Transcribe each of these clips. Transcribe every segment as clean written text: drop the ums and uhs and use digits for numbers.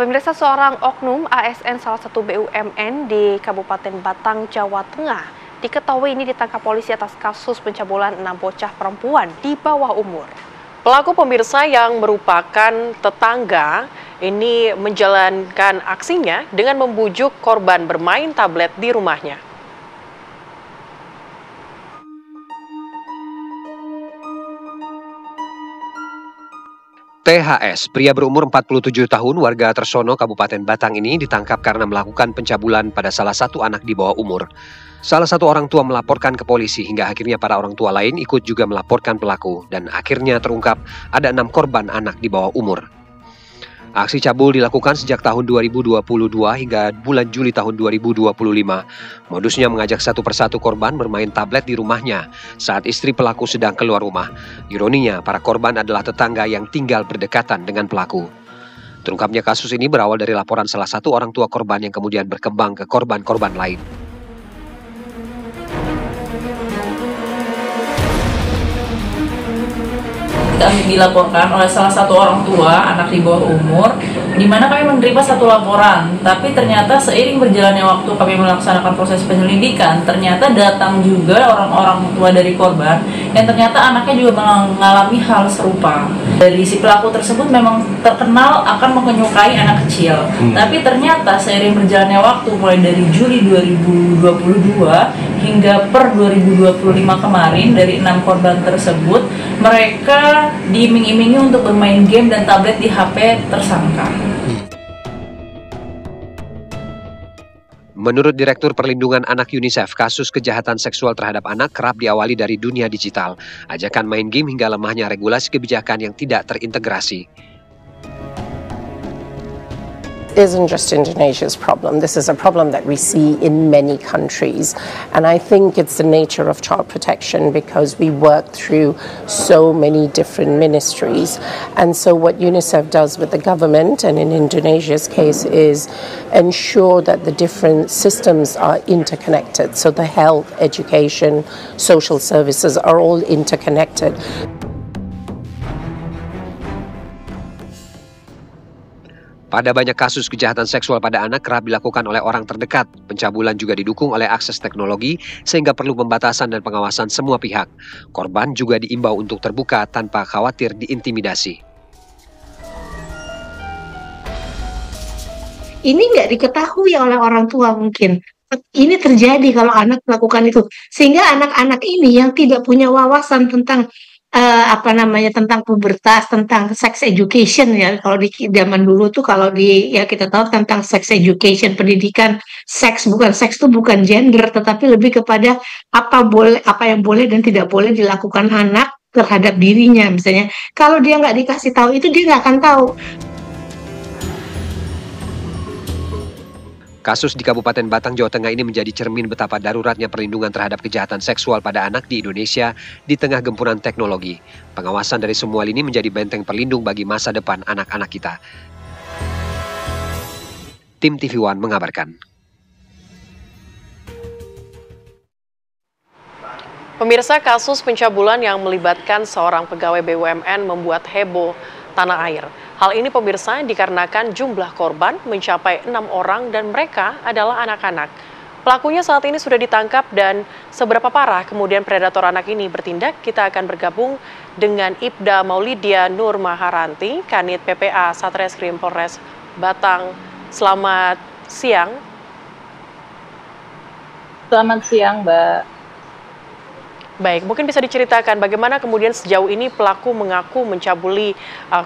Pemirsa, seorang oknum ASN salah satu BUMN di Kabupaten Batang, Jawa Tengah diketahui ini ditangkap polisi atas kasus pencabulan 6 bocah perempuan di bawah umur. Pelaku pemirsa yang merupakan tetangga ini menjalankan aksinya dengan membujuk korban bermain tablet di rumahnya. THS, pria berumur 47 tahun warga Tersono, Kabupaten Batang ini ditangkap karena melakukan pencabulan pada salah satu anak di bawah umur. Salah satu orang tua melaporkan ke polisi hingga akhirnya para orang tua lain ikut juga melaporkan pelaku dan akhirnya terungkap ada 6 korban anak di bawah umur. Aksi cabul dilakukan sejak tahun 2022 hingga bulan Juli tahun 2025. Modusnya mengajak satu persatu korban bermain tablet di rumahnya saat istri pelaku sedang keluar rumah. Ironinya, para korban adalah tetangga yang tinggal berdekatan dengan pelaku. Terungkapnya kasus ini berawal dari laporan salah satu orang tua korban yang kemudian berkembang ke korban-korban lain. Kami dilaporkan oleh salah satu orang tua anak di bawah umur, di mana kami menerima satu laporan, tapi ternyata seiring berjalannya waktu kami melaksanakan proses penyelidikan, ternyata datang juga orang-orang tua dari korban yang ternyata anaknya juga mengalami hal serupa. Dari si pelaku tersebut memang terkenal akan menyukai anak kecil, tapi ternyata seiring berjalannya waktu mulai dari Juli 2022 hingga per 2025 kemarin, dari 6 korban tersebut mereka diiming-imingi untuk bermain game dan tablet di HP tersangka. Menurut Direktur Perlindungan Anak UNICEF, kasus kejahatan seksual terhadap anak kerap diawali dari dunia digital. Ajakan main game hingga lemahnya regulasi kebijakan yang tidak terintegrasi. Isn't just Indonesia's problem. This is a problem that we see in many countries. And I think it's the nature of child protection because we work through so many different ministries. And so what UNICEF does with the government, and in Indonesia's case, is ensure that the different systems are interconnected. So the health, education, social services are all interconnected. Pada banyak kasus kejahatan seksual pada anak kerap dilakukan oleh orang terdekat. Pencabulan juga didukung oleh akses teknologi sehingga perlu pembatasan dan pengawasan semua pihak. Korban juga diimbau untuk terbuka tanpa khawatir diintimidasi. Ini nggak diketahui oleh orang tua mungkin. Ini terjadi kalau anak melakukan itu. Sehingga anak-anak ini yang tidak punya wawasan tentang tentang pubertas, tentang sex education ya. Kalau di zaman dulu tuh ya kita tahu tentang sex education, pendidikan seks itu bukan gender, tetapi lebih kepada apa yang boleh dan tidak boleh dilakukan anak terhadap dirinya misalnya. Kalau dia nggak dikasih tahu itu dia nggak akan tahu. Kasus di Kabupaten Batang, Jawa Tengah ini menjadi cermin betapa daruratnya perlindungan terhadap kejahatan seksual pada anak di Indonesia di tengah gempuran teknologi. Pengawasan dari semua lini menjadi benteng pelindung bagi masa depan anak-anak kita. Tim TV One mengabarkan. Pemirsa, kasus pencabulan yang melibatkan seorang pegawai BUMN membuat heboh tanah air. Hal ini pemirsa dikarenakan jumlah korban mencapai 6 orang dan mereka adalah anak-anak. Pelakunya saat ini sudah ditangkap dan seberapa parah kemudian predator anak ini bertindak, kita akan bergabung dengan Ibda Maulidia Nur Maharanti, Kanit PPA Satreskrim Polres Batang. Selamat siang. Selamat siang, Mbak. Baik, mungkin bisa diceritakan bagaimana kemudian sejauh ini pelaku mengaku mencabuli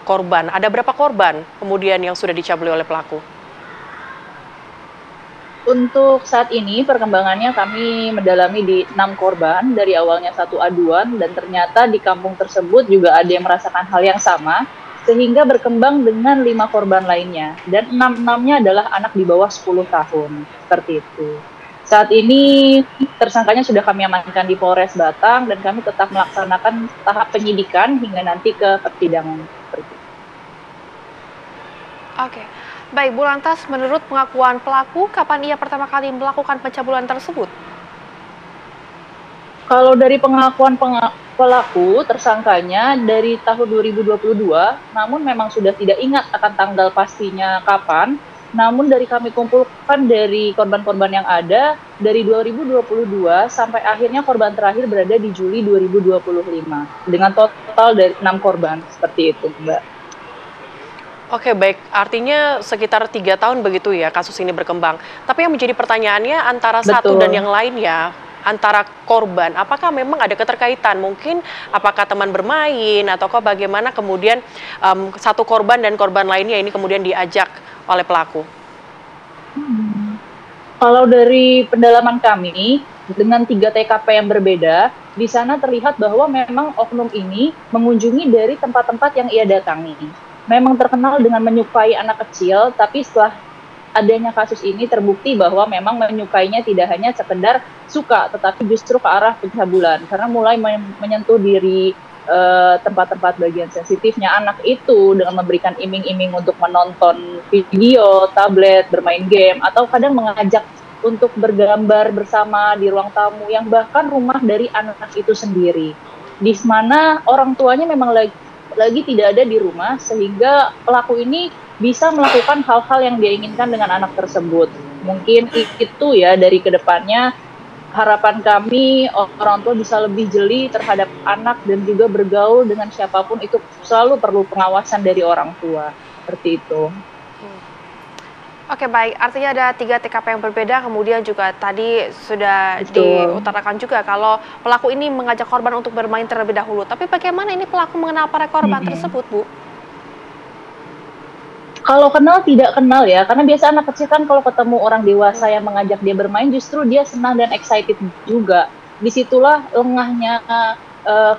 korban. Ada berapa korban kemudian yang sudah dicabuli oleh pelaku? Untuk saat ini perkembangannya kami mendalami di 6 korban, dari awalnya satu aduan dan ternyata di kampung tersebut juga ada yang merasakan hal yang sama, sehingga berkembang dengan 5 korban lainnya. Dan 6-6-nya adalah anak di bawah 10 tahun, seperti itu. Saat ini tersangkanya sudah kami amankan di Polres Batang dan kami tetap melaksanakan tahap penyidikan hingga nanti ke persidangan. Oke, baik Bu Lantas, menurut pengakuan pelaku, kapan ia pertama kali melakukan pencabulan tersebut? Kalau dari pengakuan pelaku tersangkanya dari tahun 2022, namun memang sudah tidak ingat akan tanggal pastinya kapan. Namun dari kami kumpulkan dari korban-korban yang ada, dari 2022 sampai akhirnya korban terakhir berada di Juli 2025, dengan total dari 6 korban, seperti itu, Mbak. Oke, baik. Artinya sekitar 3 tahun begitu ya kasus ini berkembang. Tapi yang menjadi pertanyaannya antara satu dan yang lain ya, antara korban, apakah memang ada keterkaitan? Mungkin apakah teman bermain ataukah bagaimana kemudian satu korban dan korban lainnya ini kemudian diajak oleh pelaku? Kalau dari pendalaman kami, dengan 3 TKP yang berbeda, di sana terlihat bahwa memang oknum ini mengunjungi dari tempat-tempat yang ia datangi. Memang terkenal dengan menyukai anak kecil, tapi setelah adanya kasus ini terbukti bahwa memang menyukainya tidak hanya sekedar suka, tetapi justru ke arah pencabulan, karena mulai menyentuh diri tempat-tempat bagian sensitifnya anak itu dengan memberikan iming-iming untuk menonton video, tablet, bermain game, atau kadang mengajak untuk bergambar bersama di ruang tamu yang bahkan rumah dari anak itu sendiri, di mana orang tuanya memang lagi tidak ada di rumah, sehingga pelaku ini bisa melakukan hal-hal yang dia inginkan dengan anak tersebut. Mungkin itu ya dari kedepannya harapan kami orang tua bisa lebih jeli terhadap anak dan juga bergaul dengan siapapun itu selalu perlu pengawasan dari orang tua, seperti itu. Oke, baik, artinya ada 3 TKP yang berbeda, kemudian juga tadi sudah diutarakan juga kalau pelaku ini mengajak korban untuk bermain terlebih dahulu. Tapi bagaimana ini pelaku mengenal para korban tersebut, Bu? Kalau kenal tidak kenal ya, karena biasa anak kecil kan kalau ketemu orang dewasa yang mengajak dia bermain justru dia senang dan excited juga. Disitulah lengahnya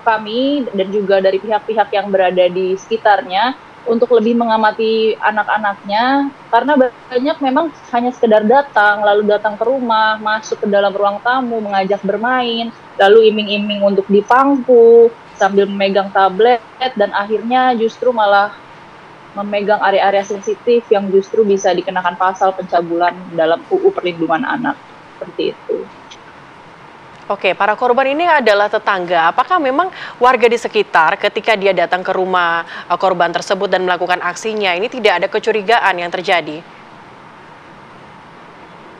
kami dan juga dari pihak-pihak yang berada di sekitarnya untuk lebih mengamati anak-anaknya, karena banyak memang hanya sekedar datang, lalu datang ke rumah, masuk ke dalam ruang tamu, mengajak bermain, lalu iming-iming untuk dipangku, sambil memegang tablet, dan akhirnya justru malah memegang area-area sensitif yang justru bisa dikenakan pasal pencabulan dalam UU Perlindungan Anak, seperti itu. Oke, para korban ini adalah tetangga. Apakah memang warga di sekitar ketika dia datang ke rumah korban tersebut dan melakukan aksinya, ini tidak ada kecurigaan yang terjadi?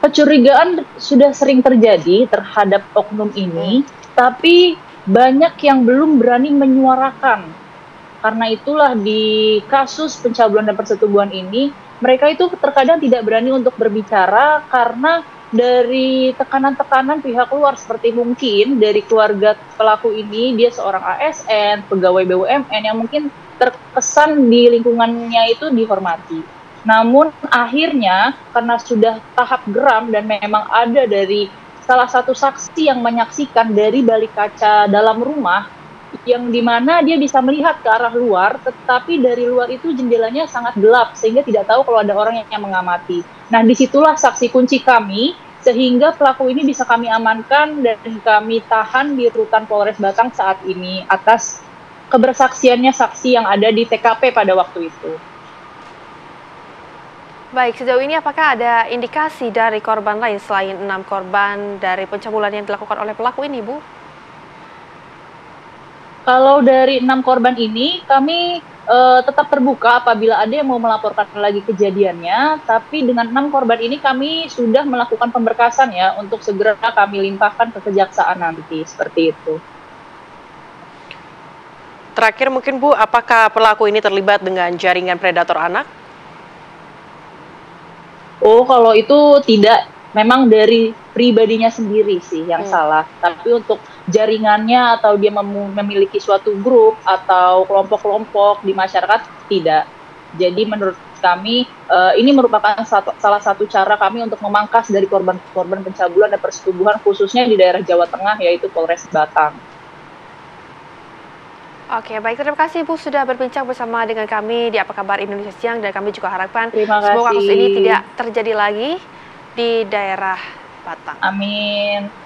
Kecurigaan sudah sering terjadi terhadap oknum ini, tapi banyak yang belum berani menyuarakan. Karena itulah di kasus pencabulan dan persetubuhan ini, mereka itu terkadang tidak berani untuk berbicara karena dari tekanan-tekanan pihak luar, seperti mungkin dari keluarga pelaku ini, dia seorang ASN, pegawai BUMN yang mungkin terkesan di lingkungannya itu dihormati. Namun akhirnya karena sudah tahap geram dan memang ada dari salah satu saksi yang menyaksikan dari balik kaca dalam rumah, yang dimana dia bisa melihat ke arah luar, tetapi dari luar itu jendelanya sangat gelap, sehingga tidak tahu kalau ada orang yang mengamati. Nah, disitulah saksi kunci kami, sehingga pelaku ini bisa kami amankan dan kami tahan di rutan Polres Batang saat ini, atas kebersaksiannya saksi yang ada di TKP pada waktu itu. Baik, sejauh ini apakah ada indikasi dari korban lain selain 6 korban dari pencabulan yang dilakukan oleh pelaku ini, Bu? Kalau dari 6 korban ini, kami tetap terbuka apabila ada yang mau melaporkan lagi kejadiannya, tapi dengan 6 korban ini kami sudah melakukan pemberkasan ya, untuk segera kami limpahkan ke kejaksaan nanti, seperti itu. Terakhir mungkin Bu, apakah pelaku ini terlibat dengan jaringan predator anak? Oh, kalau itu tidak. Memang dari pribadinya sendiri sih yang salah. Tapi untuk jaringannya atau dia memiliki suatu grup atau kelompok-kelompok di masyarakat, tidak. Jadi menurut kami ini merupakan salah satu cara kami untuk memangkas dari korban-korban pencabulan dan persetubuhan khususnya di daerah Jawa Tengah, yaitu Polres Batang. Oke, baik, terima kasih Bu sudah berbincang bersama dengan kami di Apa Kabar Indonesia Siang, dan kami juga harapkan semoga kasus ini tidak terjadi lagi di daerah Batang. Amin.